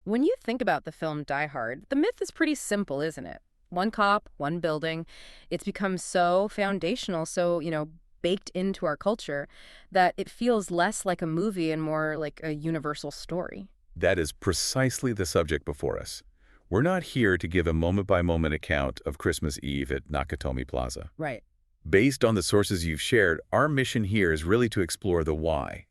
When you think about the film Die Hard, the myth is pretty simple, isn't it? One cop, one building. It's become so foundational, so, baked into our culture that it feels less like a movie and more like a universal story. That is precisely the subject before us. We're not here to give a moment-by-moment account of Christmas Eve at Nakatomi Plaza. Right. Based on the sources you've shared, our mission here is really to explore the why.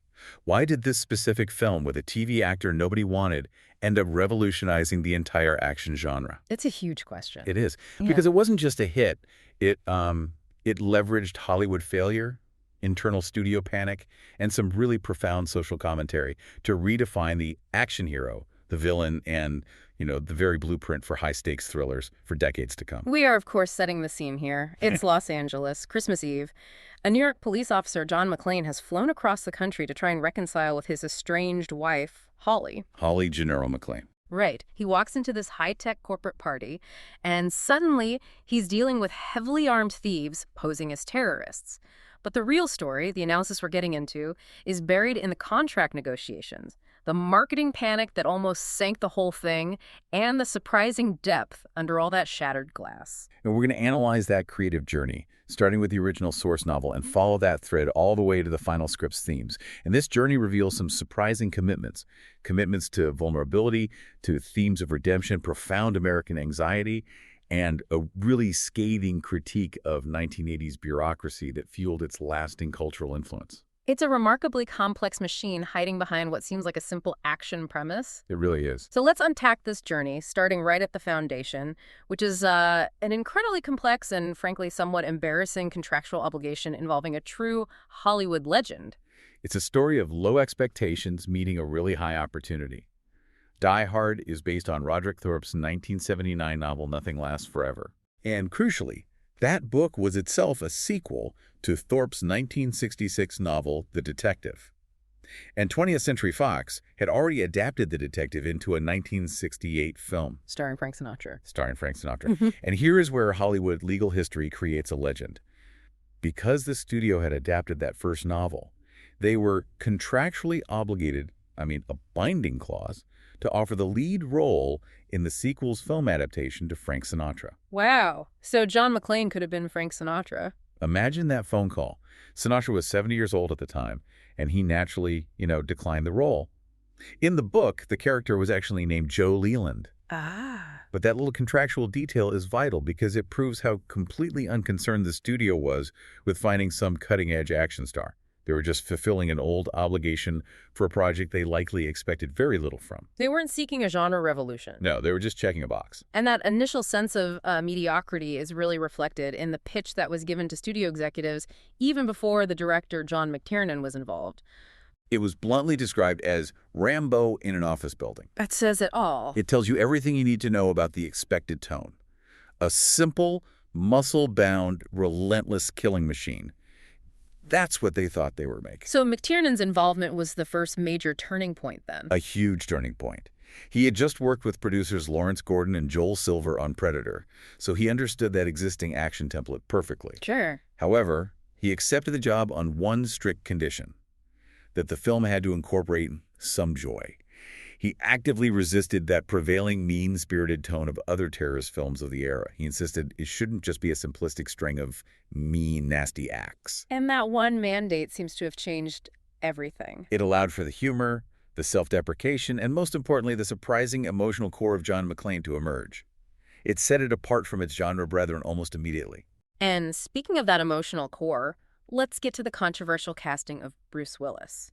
Why did this specific film with a TV actor nobody wanted end up revolutionizing the entire action genre? It's a huge question. It is. Yeah. Because it wasn't just a hit. It leveraged Hollywood failure, internal studio panic, and some really profound social commentary to redefine the action hero, the villain, and, the very blueprint for high-stakes thrillers for decades to come. We are, of course, setting the scene here. It's Los Angeles, Christmas Eve. A New York police officer, John McClane, has flown across the country to try and reconcile with his estranged wife, Holly. Holly Gennaro McClane. Right. He walks into this high-tech corporate party, and suddenly he's dealing with heavily armed thieves posing as terrorists. But the real story, the analysis we're getting into, is buried in the contract negotiations, the marketing panic that almost sank the whole thing, and the surprising depth under all that shattered glass. And we're going to analyze that creative journey, starting with the original source novel, and follow that thread all the way to the final script's themes. And this journey reveals some surprising commitments. Commitments to vulnerability, to themes of redemption, profound American anxiety, and a really scathing critique of 1980s bureaucracy that fueled its lasting cultural influence. It's a remarkably complex machine hiding behind what seems like a simple action premise. It really is. So let's unpack this journey, starting right at the foundation, which is an incredibly complex and, frankly, somewhat embarrassing contractual obligation involving a true Hollywood legend. It's a story of low expectations meeting a really high opportunity. Die Hard is based on Roderick Thorpe's 1979 novel Nothing Lasts Forever. And crucially, that book was itself a sequel to Thorpe's 1966 novel The Detective. And 20th Century Fox had already adapted The Detective into a 1968 film. Starring Frank Sinatra. Starring Frank Sinatra. And here is where Hollywood legal history creates a legend. Because the studio had adapted that first novel, they were contractually obligated, a binding clause, to offer the lead role in the sequel's film adaptation to Frank Sinatra. Wow. So John McClane could have been Frank Sinatra. Imagine that phone call. Sinatra was 70 years old at the time, and he naturally, declined the role. In the book, the character was actually named Joe Leland. Ah. But that little contractual detail is vital because it proves how completely unconcerned the studio was with finding some cutting-edge action star. They were just fulfilling an old obligation for a project they likely expected very little from. They weren't seeking a genre revolution. No, they were just checking a box. And that initial sense of mediocrity is really reflected in the pitch that was given to studio executives even before the director John McTiernan was involved. It was bluntly described as Rambo in an office building. That says it all. It tells you everything you need to know about the expected tone. A simple, muscle-bound, relentless killing machine. That's what they thought they were making. So McTiernan's involvement was the first major turning point then? A huge turning point. He had just worked with producers Lawrence Gordon and Joel Silver on Predator, so he understood that existing action template perfectly. Sure. However, he accepted the job on one strict condition, that the film had to incorporate some joy. He actively resisted that prevailing mean-spirited tone of other terrorist films of the era. He insisted it shouldn't just be a simplistic string of mean, nasty acts. And that one mandate seems to have changed everything. It allowed for the humor, the self-deprecation, and most importantly, the surprising emotional core of John McClane to emerge. It set it apart from its genre brethren almost immediately. And speaking of that emotional core, let's get to the controversial casting of Bruce Willis.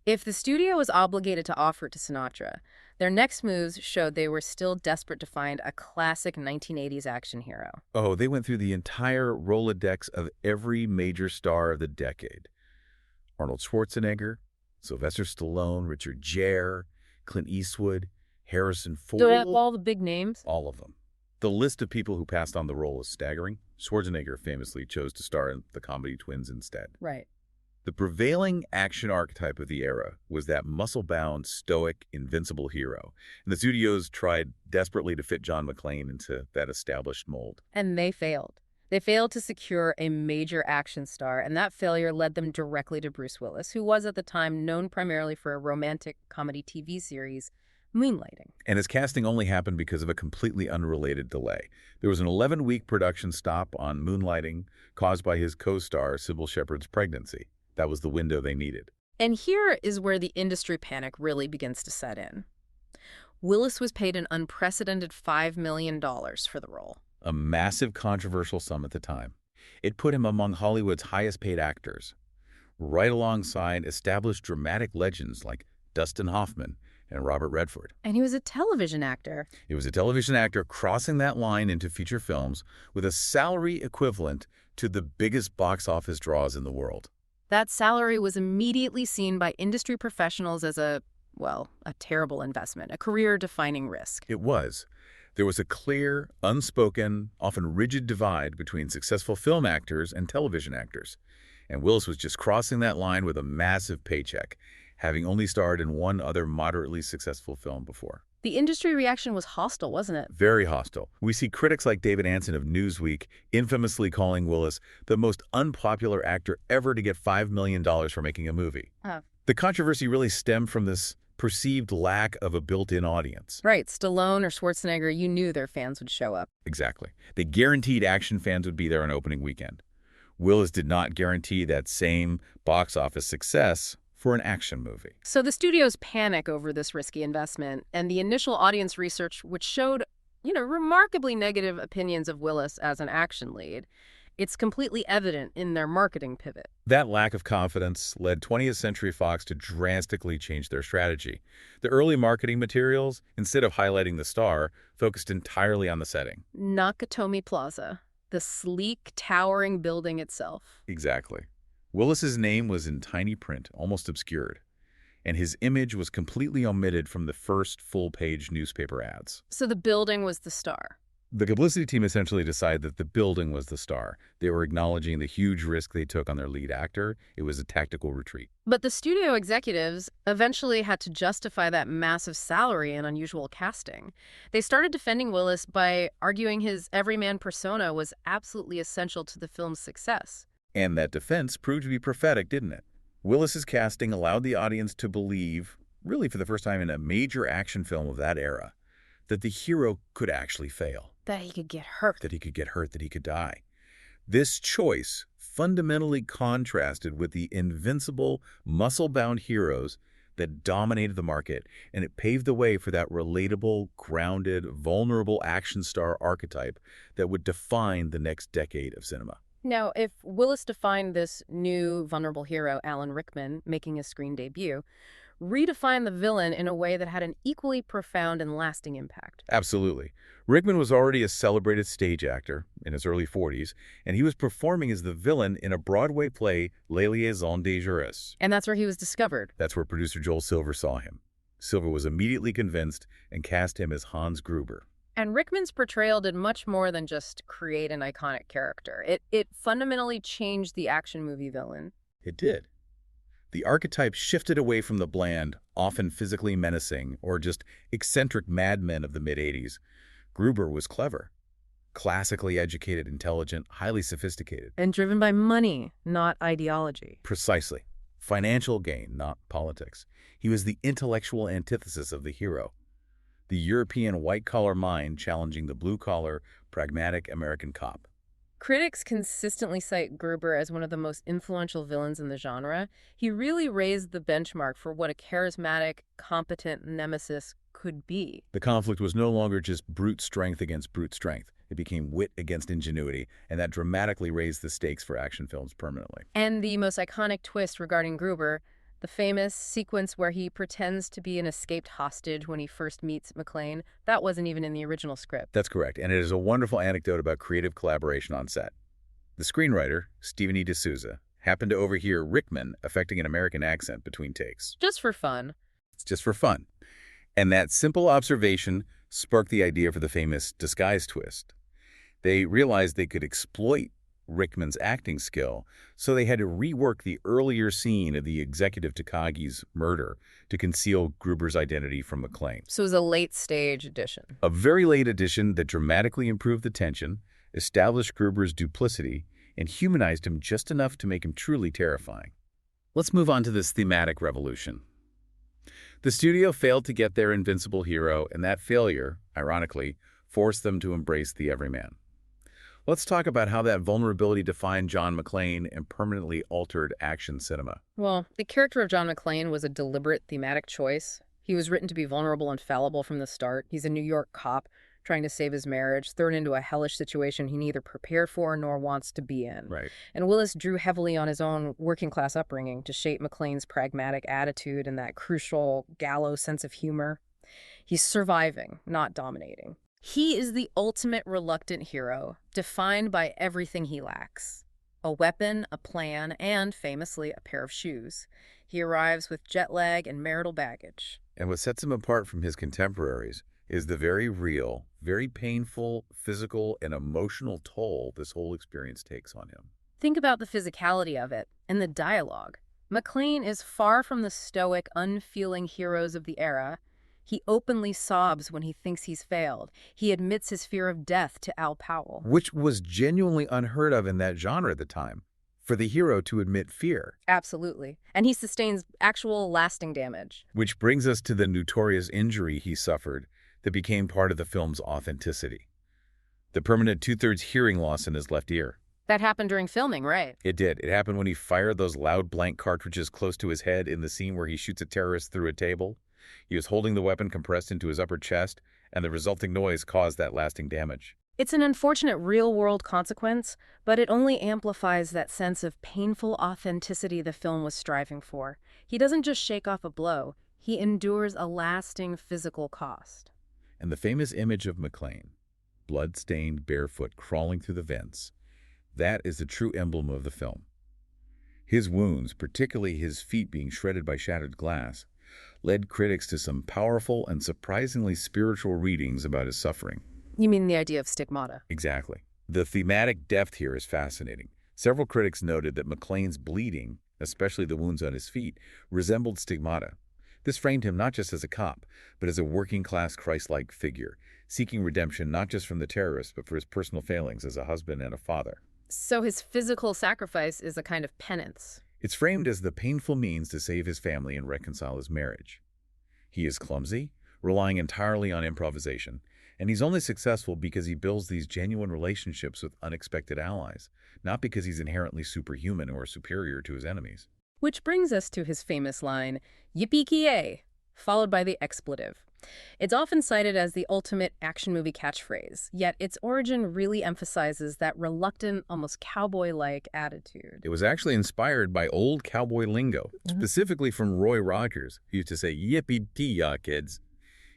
If the studio was obligated to offer it to Sinatra, their next moves showed they were still desperate to find a classic 1980s action hero. Oh, they went through the entire Rolodex of every major star of the decade. Arnold Schwarzenegger, Sylvester Stallone, Richard Gere, Clint Eastwood, Harrison Ford. Do they have all the big names? All of them. The list of people who passed on the role is staggering. Schwarzenegger famously chose to star in the comedy Twins instead. Right. The prevailing action archetype of the era was that muscle-bound, stoic, invincible hero, and the studios tried desperately to fit John McClane into that established mold. And they failed. They failed to secure a major action star, and that failure led them directly to Bruce Willis, who was at the time known primarily for a romantic comedy TV series, Moonlighting. And his casting only happened because of a completely unrelated delay. There was an 11-week production stop on Moonlighting caused by his co-star Sybil Shepherd's pregnancy. That was the window they needed. And here is where the industry panic really begins to set in. Willis was paid an unprecedented $5 million for the role. A massive controversial sum at the time. It put him among Hollywood's highest-paid actors, right alongside established dramatic legends like Dustin Hoffman and Robert Redford. And he was a television actor. It was a television actor crossing that line into feature films with a salary equivalent to the biggest box office draws in the world. That salary was immediately seen by industry professionals as a terrible investment, a career-defining risk. It was. There was a clear, unspoken, often rigid divide between successful film actors and television actors. And Willis was just crossing that line with a massive paycheck, having only starred in one other moderately successful film before. The industry reaction was hostile, wasn't it? Very hostile. We see critics like David Ansen of Newsweek infamously calling Willis the most unpopular actor ever to get $5 million for making a movie. Oh. The controversy really stemmed from this perceived lack of a built-in audience. Right. Stallone or Schwarzenegger, you knew their fans would show up. Exactly. They guaranteed action fans would be there on opening weekend. Willis did not guarantee that same box office success for an action movie. So the studios panic over this risky investment, and the initial audience research, which showed, remarkably negative opinions of Willis as an action lead, it's completely evident in their marketing pivot. That lack of confidence led 20th Century Fox to drastically change their strategy. The early marketing materials, instead of highlighting the star, focused entirely on the setting. Nakatomi Plaza, the sleek, towering building itself. Exactly. Willis's name was in tiny print, almost obscured, and his image was completely omitted from the first full-page newspaper ads. So the building was the star. The publicity team essentially decided that the building was the star. They were acknowledging the huge risk they took on their lead actor. It was a tactical retreat. But the studio executives eventually had to justify that massive salary and unusual casting. They started defending Willis by arguing his everyman persona was absolutely essential to the film's success. And that defense proved to be prophetic, didn't it? Willis's casting allowed the audience to believe, really for the first time in a major action film of that era, that the hero could actually fail. That he could get hurt. That he could get hurt, that he could die. This choice fundamentally contrasted with the invincible, muscle-bound heroes that dominated the market, and it paved the way for that relatable, grounded, vulnerable action star archetype that would define the next decade of cinema. Now, if Willis defined this new vulnerable hero, Alan Rickman, making his screen debut, redefine the villain in a way that had an equally profound and lasting impact. Absolutely. Rickman was already a celebrated stage actor in his early 40s, and he was performing as the villain in a Broadway play, Les Liaisons Dangereuses. And that's where he was discovered. That's where producer Joel Silver saw him. Silver was immediately convinced and cast him as Hans Gruber. And Rickman's portrayal did much more than just create an iconic character. It fundamentally changed the action movie villain. It did. The archetype shifted away from the bland, often physically menacing, or just eccentric madmen of the mid-'80s. Gruber was clever, classically educated, intelligent, highly sophisticated. And driven by money, not ideology. Precisely. Financial gain, not politics. He was the intellectual antithesis of the hero. The European white-collar mind challenging the blue-collar, pragmatic American cop. Critics consistently cite Gruber as one of the most influential villains in the genre. He really raised the benchmark for what a charismatic, competent nemesis could be. The conflict was no longer just brute strength against brute strength. It became wit against ingenuity, and that dramatically raised the stakes for action films permanently. And the most iconic twist regarding Gruber, the famous sequence where he pretends to be an escaped hostage when he first meets McClane, that wasn't even in the original script. That's correct, and it is a wonderful anecdote about creative collaboration on set. The screenwriter, Stephen E. D'Souza, happened to overhear Rickman affecting an American accent between takes. Just for fun. It's just for fun. And that simple observation sparked the idea for the famous disguise twist. They realized they could exploit Rickman's acting skill, so they had to rework the earlier scene of the executive Takagi's murder to conceal Gruber's identity from McClane. So it was a late-stage addition. A very late addition that dramatically improved the tension, established Gruber's duplicity, and humanized him just enough to make him truly terrifying. Let's move on to this thematic revolution. The studio failed to get their invincible hero, and that failure, ironically, forced them to embrace the everyman. Let's talk about how that vulnerability defined John McClane and permanently altered action cinema. Well, the character of John McClane was a deliberate thematic choice. He was written to be vulnerable and fallible from the start. He's a New York cop trying to save his marriage, thrown into a hellish situation he neither prepared for nor wants to be in. Right. And Willis drew heavily on his own working-class upbringing to shape McClane's pragmatic attitude and that crucial gallows sense of humor. He's surviving, not dominating. He is the ultimate reluctant hero, defined by everything he lacks. A weapon, a plan, and, famously, a pair of shoes. He arrives with jet lag and marital baggage. And what sets him apart from his contemporaries is the very real, very painful physical and emotional toll this whole experience takes on him. Think about the physicality of it and the dialogue. McClane is far from the stoic, unfeeling heroes of the era. He openly sobs when he thinks he's failed. He admits his fear of death to Al Powell. Which was genuinely unheard of in that genre at the time, for the hero to admit fear. Absolutely. And he sustains actual lasting damage. Which brings us to the notorious injury he suffered that became part of the film's authenticity. The permanent two-thirds hearing loss in his left ear. That happened during filming, right? It did. It happened when he fired those loud blank cartridges close to his head in the scene where he shoots a terrorist through a table. He was holding the weapon compressed into his upper chest, and the resulting noise caused that lasting damage. It's an unfortunate real-world consequence, but it only amplifies that sense of painful authenticity the film was striving for. He doesn't just shake off a blow. He endures a lasting physical cost. And the famous image of McClane, blood-stained, barefoot, crawling through the vents, that is the true emblem of the film. His wounds, particularly his feet being shredded by shattered glass, led critics to some powerful and surprisingly spiritual readings about his suffering. You mean the idea of stigmata? Exactly. The thematic depth here is fascinating. Several critics noted that McClane's bleeding, especially the wounds on his feet, resembled stigmata. This framed him not just as a cop, but as a working-class Christ-like figure, seeking redemption not just from the terrorists, but for his personal failings as a husband and a father. So his physical sacrifice is a kind of penance. It's framed as the painful means to save his family and reconcile his marriage. He is clumsy, relying entirely on improvisation, and he's only successful because he builds these genuine relationships with unexpected allies, not because he's inherently superhuman or superior to his enemies. Which brings us to his famous line, "Yippee-ki-yay," followed by the expletive. It's often cited as the ultimate action movie catchphrase, yet its origin really emphasizes that reluctant, almost cowboy-like attitude. It was actually inspired by old cowboy lingo, specifically from Roy Rogers, who used to say, "Yippee-ki-yay, kids."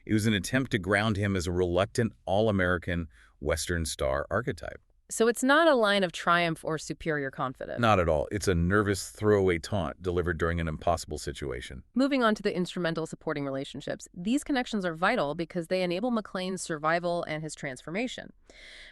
It was an attempt to ground him as a reluctant, all-American Western star archetype. So it's not a line of triumph or superior confidence. Not at all. It's a nervous throwaway taunt delivered during an impossible situation. Moving on to the instrumental supporting relationships, these connections are vital because they enable McClane's survival and his transformation.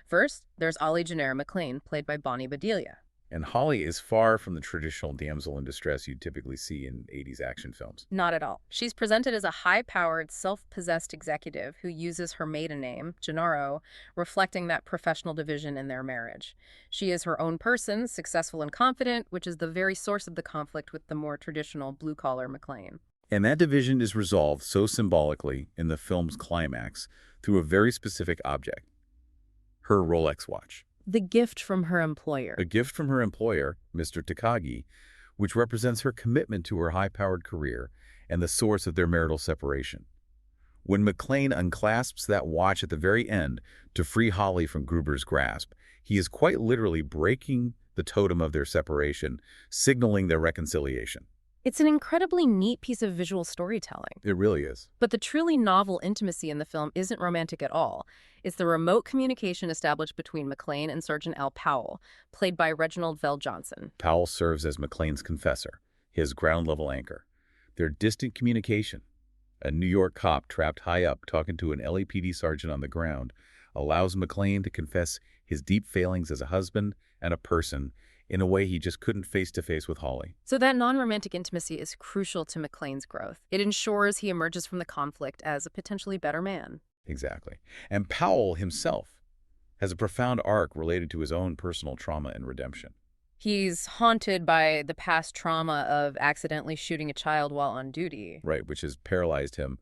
First, there's Ollie Jenner McClane, played by Bonnie Bedelia. And Holly is far from the traditional damsel in distress you'd typically see in 80s action films. Not at all. She's presented as a high-powered, self-possessed executive who uses her maiden name, Gennaro, reflecting that professional division in their marriage. She is her own person, successful and confident, which is the very source of the conflict with the more traditional blue-collar McClane. And that division is resolved so symbolically in the film's climax through a very specific object, her Rolex watch. The gift from her employer. A gift from her employer, Mr. Takagi, which represents her commitment to her high-powered career and the source of their marital separation. When McClane unclasps that watch at the very end to free Holly from Gruber's grasp, he is quite literally breaking the totem of their separation, signaling their reconciliation. It's an incredibly neat piece of visual storytelling. It really is. But the truly novel intimacy in the film isn't romantic at all. It's the remote communication established between McClane and Sergeant Al Powell, played by Reginald Vell Johnson. Powell serves as McClane's confessor, his ground-level anchor. Their distant communication, a New York cop trapped high up talking to an LAPD sergeant on the ground, allows McClane to confess his deep failings as a husband and a person in a way he just couldn't face-to-face with Holly. So that non-romantic intimacy is crucial to McClane's growth. It ensures he emerges from the conflict as a potentially better man. Exactly. And Powell himself has a profound arc related to his own personal trauma and redemption. He's haunted by the past trauma of accidentally shooting a child while on duty. Right, which has paralyzed him,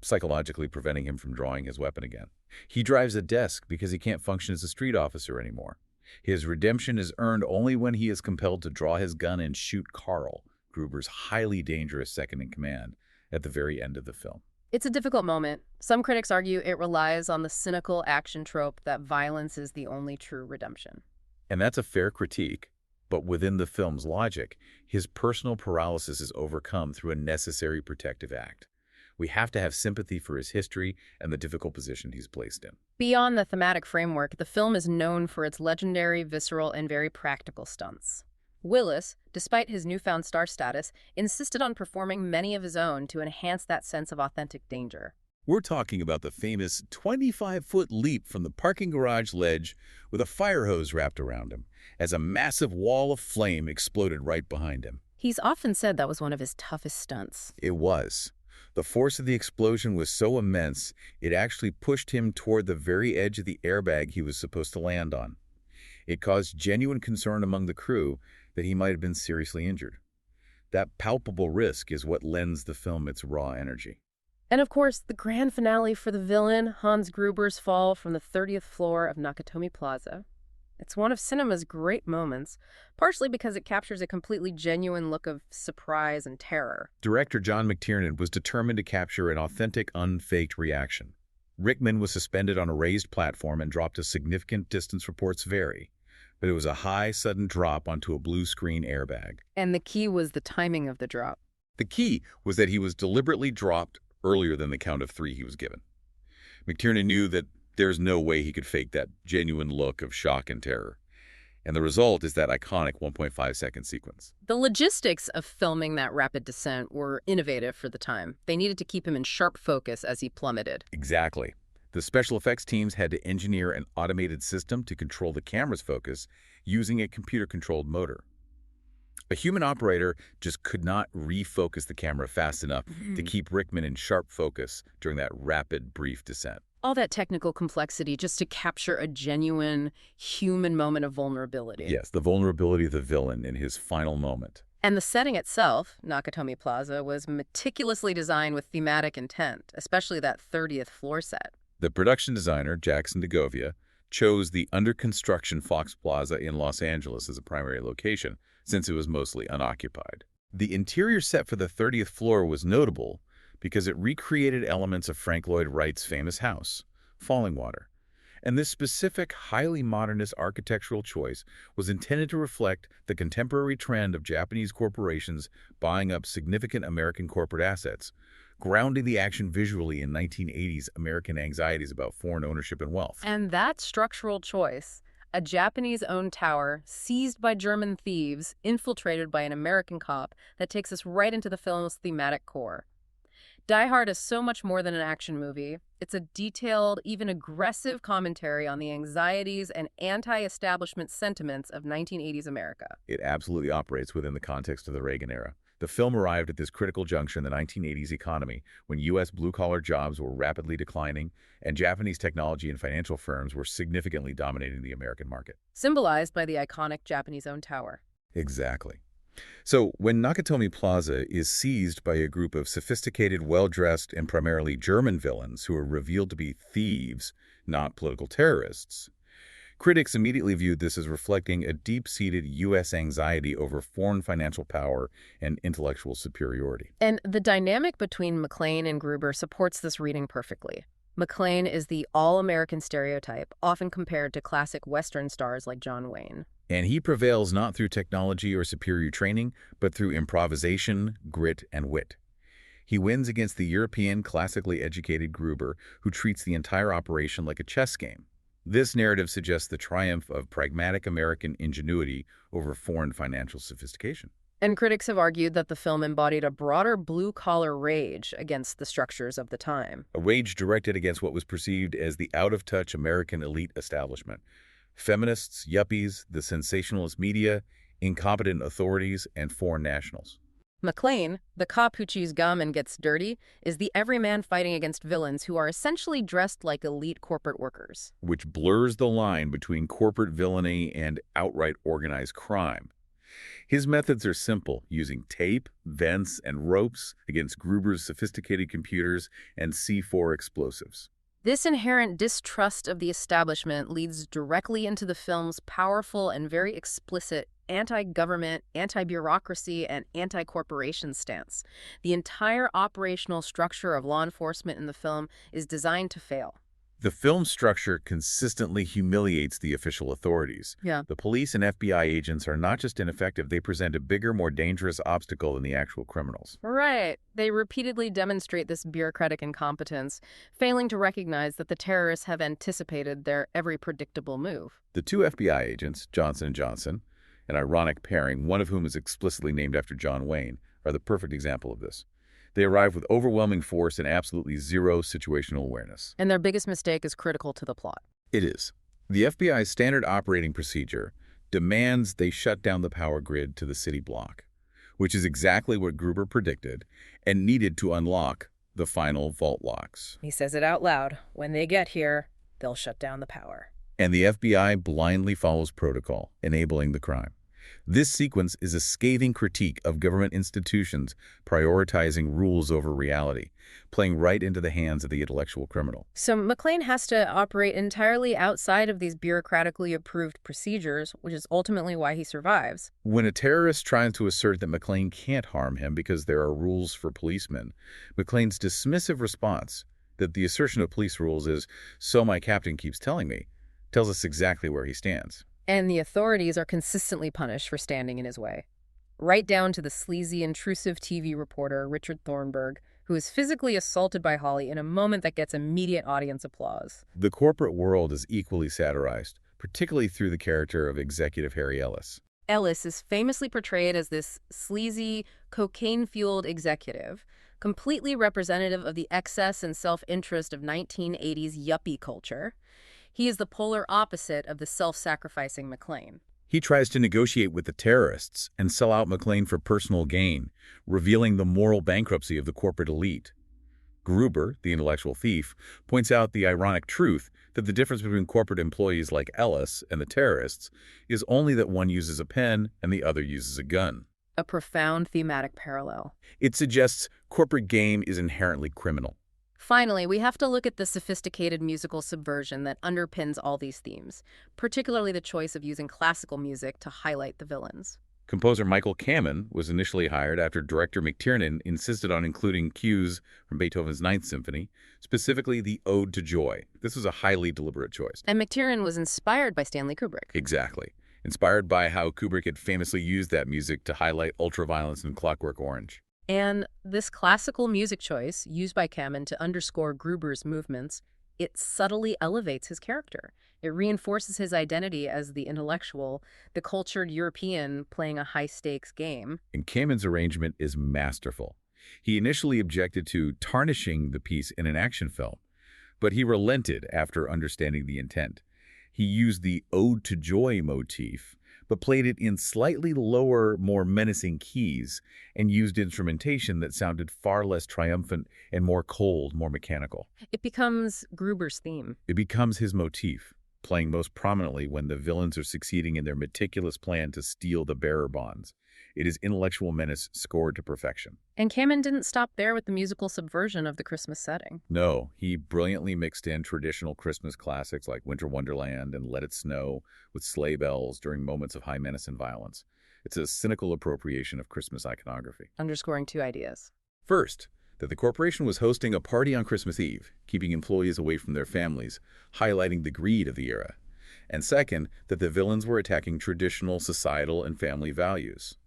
psychologically preventing him from drawing his weapon again. He drives a desk because he can't function as a street officer anymore. His redemption is earned only when he is compelled to draw his gun and shoot Carl, Gruber's highly dangerous second-in-command, at the very end of the film. It's a difficult moment. Some critics argue it relies on the cynical action trope that violence is the only true redemption. And that's a fair critique, but within the film's logic, his personal paralysis is overcome through a necessary protective act. We have to have sympathy for his history and the difficult position he's placed in. Beyond the thematic framework, the film is known for its legendary, visceral, and very practical stunts. Willis, despite his newfound star status, insisted on performing many of his own to enhance that sense of authentic danger. We're talking about the famous 25-foot leap from the parking garage ledge with a fire hose wrapped around him, as a massive wall of flame exploded right behind him. He's often said that was one of his toughest stunts. It was. The force of the explosion was so immense, it actually pushed him toward the very edge of the airbag he was supposed to land on. It caused genuine concern among the crew that he might have been seriously injured. That palpable risk is what lends the film its raw energy. And of course, the grand finale for the villain, Hans Gruber's fall from the 30th floor of Nakatomi Plaza. It's one of cinema's great moments, partially because it captures a completely genuine look of surprise and terror. Director John McTiernan was determined to capture an authentic, unfaked reaction. Rickman was suspended on a raised platform and dropped a significant distance, reports vary, but it was a high, sudden drop onto a blue screen airbag. And the key was the timing of the drop. The key was that he was deliberately dropped earlier than the count of 3 he was given. McTiernan knew that there's no way he could fake that genuine look of shock and terror. And the result is that iconic 1.5-second sequence. The logistics of filming that rapid descent were innovative for the time. They needed to keep him in sharp focus as he plummeted. Exactly. The special effects teams had to engineer an automated system to control the camera's focus using a computer-controlled motor. A human operator just could not refocus the camera fast enough to keep Rickman in sharp focus during that rapid, brief descent. All that technical complexity just to capture a genuine human moment of vulnerability. Yes, the vulnerability of the villain in his final moment. And the setting itself, Nakatomi Plaza, was meticulously designed with thematic intent, especially that 30th floor set. The production designer, Jackson DeGovia, chose the under-construction Fox Plaza in Los Angeles as a primary location, since it was mostly unoccupied. The interior set for the 30th floor was notable because it recreated elements of Frank Lloyd Wright's famous house, Fallingwater. And this specific, highly modernist architectural choice was intended to reflect the contemporary trend of Japanese corporations buying up significant American corporate assets, grounding the action visually in 1980s American anxieties about foreign ownership and wealth. And that structural choice, a Japanese-owned tower seized by German thieves, infiltrated by an American cop, that takes us right into the film's thematic core. Die Hard is so much more than an action movie. It's a detailed, even aggressive commentary on the anxieties and anti-establishment sentiments of 1980s America. It absolutely operates within the context of the Reagan era. The film arrived at this critical juncture in the 1980s economy when U.S. blue-collar jobs were rapidly declining and Japanese technology and financial firms were significantly dominating the American market. Symbolized by the iconic Japanese-owned tower. Exactly. So when Nakatomi Plaza is seized by a group of sophisticated, well-dressed, and primarily German villains who are revealed to be thieves, not political terrorists, critics immediately viewed this as reflecting a deep-seated U.S. anxiety over foreign financial power and intellectual superiority. And the dynamic between McClane and Gruber supports this reading perfectly. McClane is the all-American stereotype, often compared to classic Western stars like John Wayne. And he prevails not through technology or superior training, but through improvisation, grit, and wit. He wins against the European, classically educated Gruber, who treats the entire operation like a chess game. This narrative suggests the triumph of pragmatic American ingenuity over foreign financial sophistication. And critics have argued that the film embodied a broader blue-collar rage against the structures of the time. A rage directed against what was perceived as the out-of-touch American elite establishment. Feminists, yuppies, the sensationalist media, incompetent authorities, and foreign nationals. McClane, the cop who chews gum and gets dirty, is the everyman fighting against villains who are essentially dressed like elite corporate workers. which blurs the line between corporate villainy and outright organized crime. His methods are simple, using tape, vents, and ropes against Gruber's sophisticated computers and C4 explosives. This inherent distrust of the establishment leads directly into the film's powerful and very explicit anti-government, anti-bureaucracy, and anti-corporation stance. The entire operational structure of law enforcement in the film is designed to fail. The film's structure consistently humiliates the official authorities. Yeah. The police and FBI agents are not just ineffective, they present a bigger, more dangerous obstacle than the actual criminals. Right. They repeatedly demonstrate this bureaucratic incompetence, failing to recognize that the terrorists have anticipated their every predictable move. The two FBI agents, Johnson and Johnson, an ironic pairing, one of whom is explicitly named after John Wayne, are the perfect example of this. They arrive with overwhelming force and absolutely zero situational awareness. And their biggest mistake is critical to the plot. It is. The FBI's standard operating procedure demands they shut down the power grid to the city block, which is exactly what Gruber predicted and needed to unlock the final vault locks. He says it out loud. When they get here, they'll shut down the power. And the FBI blindly follows protocol, enabling the crime. This sequence is a scathing critique of government institutions prioritizing rules over reality, playing right into the hands of the intellectual criminal. So McClane has to operate entirely outside of these bureaucratically approved procedures, which is ultimately why he survives. When a terrorist tries to assert that McClane can't harm him because there are rules for policemen, McClane's dismissive response, that the assertion of police rules is, "so my captain keeps telling me," tells us exactly where he stands. And the authorities are consistently punished for standing in his way. Right down to the sleazy, intrusive TV reporter, Richard Thornburg, who is physically assaulted by Holly in a moment that gets immediate audience applause. The corporate world is equally satirized, particularly through the character of Executive Harry Ellis. Ellis is famously portrayed as this sleazy, cocaine-fueled executive, completely representative of the excess and self-interest of 1980s yuppie culture. He is the polar opposite of the self-sacrificing McClane. He tries to negotiate with the terrorists and sell out McClane for personal gain, revealing the moral bankruptcy of the corporate elite. Gruber, the intellectual thief, points out the ironic truth that the difference between corporate employees like Ellis and the terrorists is only that one uses a pen and the other uses a gun. A profound thematic parallel. It suggests corporate game is inherently criminal. Finally, we have to look at the sophisticated musical subversion that underpins all these themes, particularly the choice of using classical music to highlight the villains. Composer Michael Kamen was initially hired after director McTiernan insisted on including cues from Beethoven's Ninth Symphony, specifically the Ode to Joy. This was a highly deliberate choice. And McTiernan was inspired by Stanley Kubrick. Exactly. Inspired by how Kubrick had famously used that music to highlight ultraviolence in Clockwork Orange. And this classical music choice, used by Kamen to underscore Gruber's movements, it subtly elevates his character. It reinforces his identity as the intellectual, the cultured European playing a high-stakes game. And Kamen's arrangement is masterful. He initially objected to tarnishing the piece in an action film, but he relented after understanding the intent. He used the Ode to Joy motif, but played it in slightly lower, more menacing keys, and used instrumentation that sounded far less triumphant and more cold, more mechanical. It becomes Gruber's theme. It becomes his motif, playing most prominently when the villains are succeeding in their meticulous plan to steal the bearer bonds. It is intellectual menace scored to perfection. And Kamen didn't stop there with the musical subversion of the Christmas setting. No, he brilliantly mixed in traditional Christmas classics like Winter Wonderland and Let It Snow with sleigh bells during moments of high menace and violence. It's a cynical appropriation of Christmas iconography. Underscoring two ideas. First, that the corporation was hosting a party on Christmas Eve, keeping employees away from their families, highlighting the greed of the era. And second, that the villains were attacking traditional societal and family values.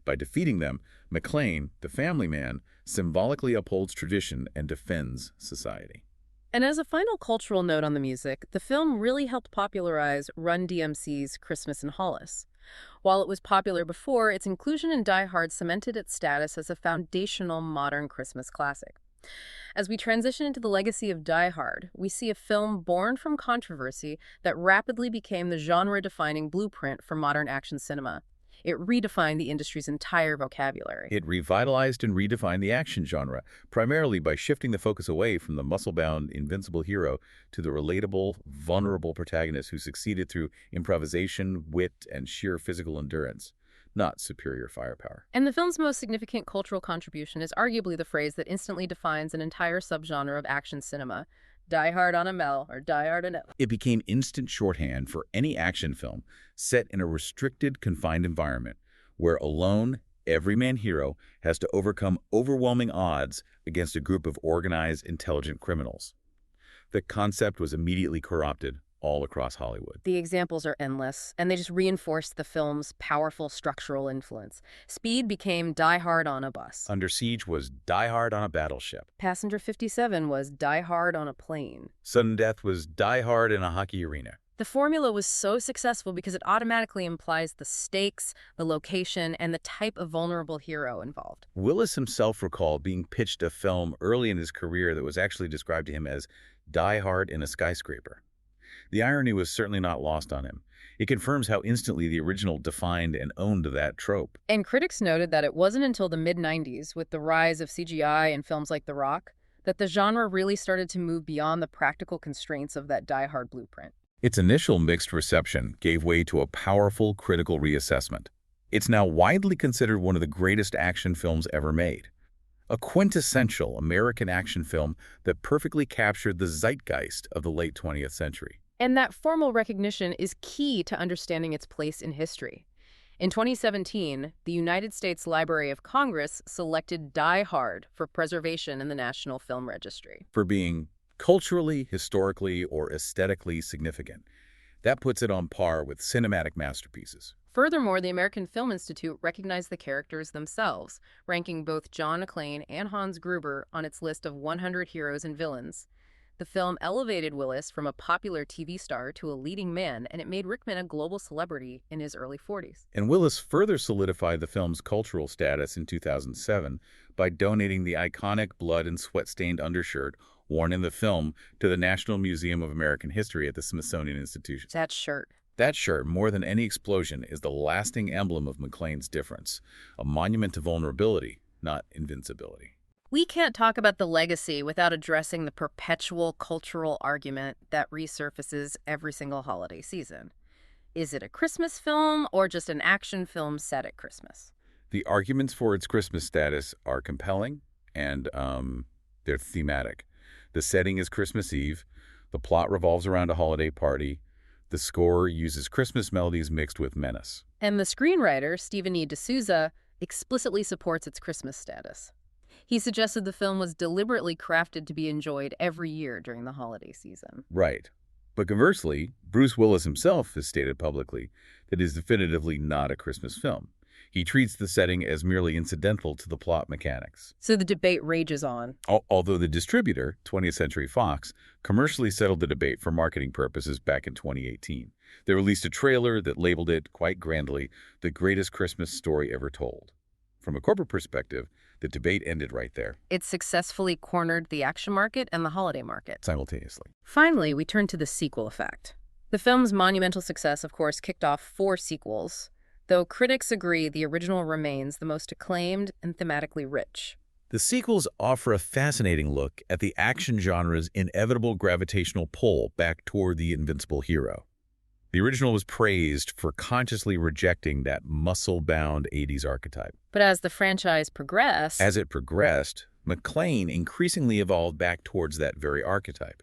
By defeating them, McClane, the family man, symbolically upholds tradition and defends society. And as a final cultural note on the music, the film really helped popularize Run DMC's Christmas in Hollis. While it was popular before, its inclusion in Die Hard cemented its status as a foundational modern Christmas classic. As we transition into the legacy of Die Hard, we see a film born from controversy that rapidly became the genre-defining blueprint for modern action cinema. It redefined the industry's entire vocabulary. It revitalized and redefined the action genre, primarily by shifting the focus away from the muscle-bound, invincible hero to the relatable, vulnerable protagonist who succeeded through improvisation, wit, and sheer physical endurance, not superior firepower. And the film's most significant cultural contribution is arguably the phrase that instantly defines an entire subgenre of action cinema: Die Hard on a Mel or Die Hard on a... It became instant shorthand for any action film set in a restricted, confined environment where a lone, everyman hero has to overcome overwhelming odds against a group of organized, intelligent criminals. The concept was immediately co-opted all across Hollywood. The examples are endless, and they just reinforced the film's powerful structural influence. Speed became Die Hard on a bus. Under Siege was Die Hard on a battleship. Passenger 57 was Die Hard on a plane. Sudden Death was Die Hard in a hockey arena. The formula was so successful because it automatically implies the stakes, the location, and the type of vulnerable hero involved. Willis himself recalled being pitched a film early in his career that was actually described to him as Die Hard in a skyscraper. The irony was certainly not lost on him. It confirms how instantly the original defined and owned that trope. And critics noted that it wasn't until the mid-90s, with the rise of CGI and films like The Rock, that the genre really started to move beyond the practical constraints of that Die Hard blueprint. Its initial mixed reception gave way to a powerful critical reassessment. It's now widely considered one of the greatest action films ever made. A quintessential American action film that perfectly captured the zeitgeist of the late 20th century. And that formal recognition is key to understanding its place in history. In 2017, the United States Library of Congress selected Die Hard for preservation in the National Film Registry. For being culturally, historically, or aesthetically significant. That puts it on par with cinematic masterpieces. Furthermore, the American Film Institute recognized the characters themselves, ranking both John McClane and Hans Gruber on its list of 100 heroes and villains. The film elevated Willis from a popular TV star to a leading man, and it made Rickman a global celebrity in his early 40s. And Willis further solidified the film's cultural status in 2007 by donating the iconic blood and sweat-stained undershirt worn in the film to the National Museum of American History at the Smithsonian Institution. That shirt. That shirt, more than any explosion, is the lasting emblem of McClane's difference, a monument to vulnerability, not invincibility. We can't talk about the legacy without addressing the perpetual cultural argument that resurfaces every single holiday season. Is it a Christmas film or just an action film set at Christmas? The arguments for its Christmas status are compelling and they're thematic. The setting is Christmas Eve. The plot revolves around a holiday party. The score uses Christmas melodies mixed with menace. And the screenwriter, Stephen E. D'Souza, explicitly supports its Christmas status. He suggested the film was deliberately crafted to be enjoyed every year during the holiday season. Right. But conversely, Bruce Willis himself has stated publicly that it is definitively not a Christmas film. He treats the setting as merely incidental to the plot mechanics. So the debate rages on. Although the distributor, 20th Century Fox, commercially settled the debate for marketing purposes back in 2018. They released a trailer that labeled it, quite grandly, the greatest Christmas story ever told. From a corporate perspective, the debate ended right there. It successfully cornered the action market and the holiday market Simultaneously. Finally, we turn to the sequel effect. The film's monumental success, of course, kicked off 4 sequels, though critics agree the original remains the most acclaimed and thematically rich. The sequels offer a fascinating look at the action genre's inevitable gravitational pull back toward the invincible hero. The original was praised for consciously rejecting that muscle-bound 80s archetype. But as the franchise progressed... As it progressed, McClane increasingly evolved back towards that very archetype.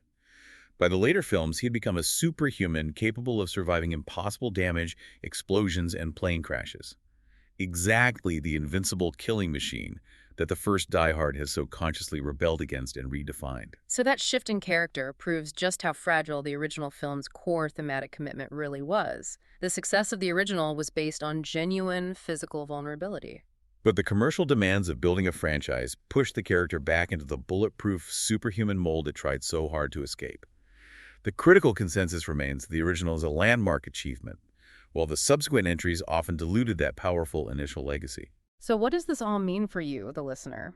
By the later films, he had become a superhuman capable of surviving impossible damage, explosions, and plane crashes. Exactly the invincible killing machine that the first Die Hard has so consciously rebelled against and redefined. So that shift in character proves just how fragile the original film's core thematic commitment really was. The success of the original was based on genuine physical vulnerability. But the commercial demands of building a franchise pushed the character back into the bulletproof, superhuman mold it tried so hard to escape. The critical consensus remains the original is a landmark achievement, while the subsequent entries often diluted that powerful initial legacy. So what does this all mean for you, the listener?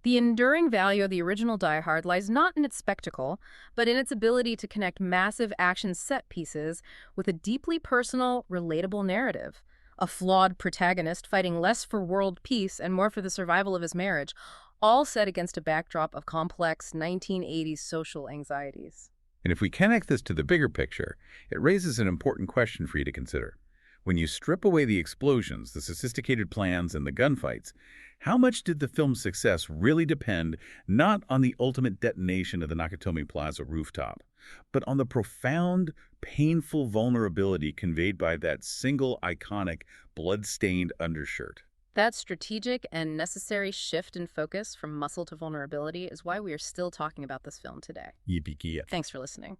The enduring value of the original Die Hard lies not in its spectacle, but in its ability to connect massive action set pieces with a deeply personal, relatable narrative. a flawed protagonist fighting less for world peace and more for the survival of his marriage, all set against a backdrop of complex 1980s social anxieties. And if we connect this to the bigger picture, it raises an important question for you to consider. When you strip away the explosions, the sophisticated plans, and the gunfights, how much did the film's success really depend not on the ultimate detonation of the Nakatomi Plaza rooftop, but on the profound, painful vulnerability conveyed by that single iconic, blood-stained undershirt? That strategic and necessary shift in focus from muscle to vulnerability is why we are still talking about this film today. Yippee-ki-yay. Thanks for listening.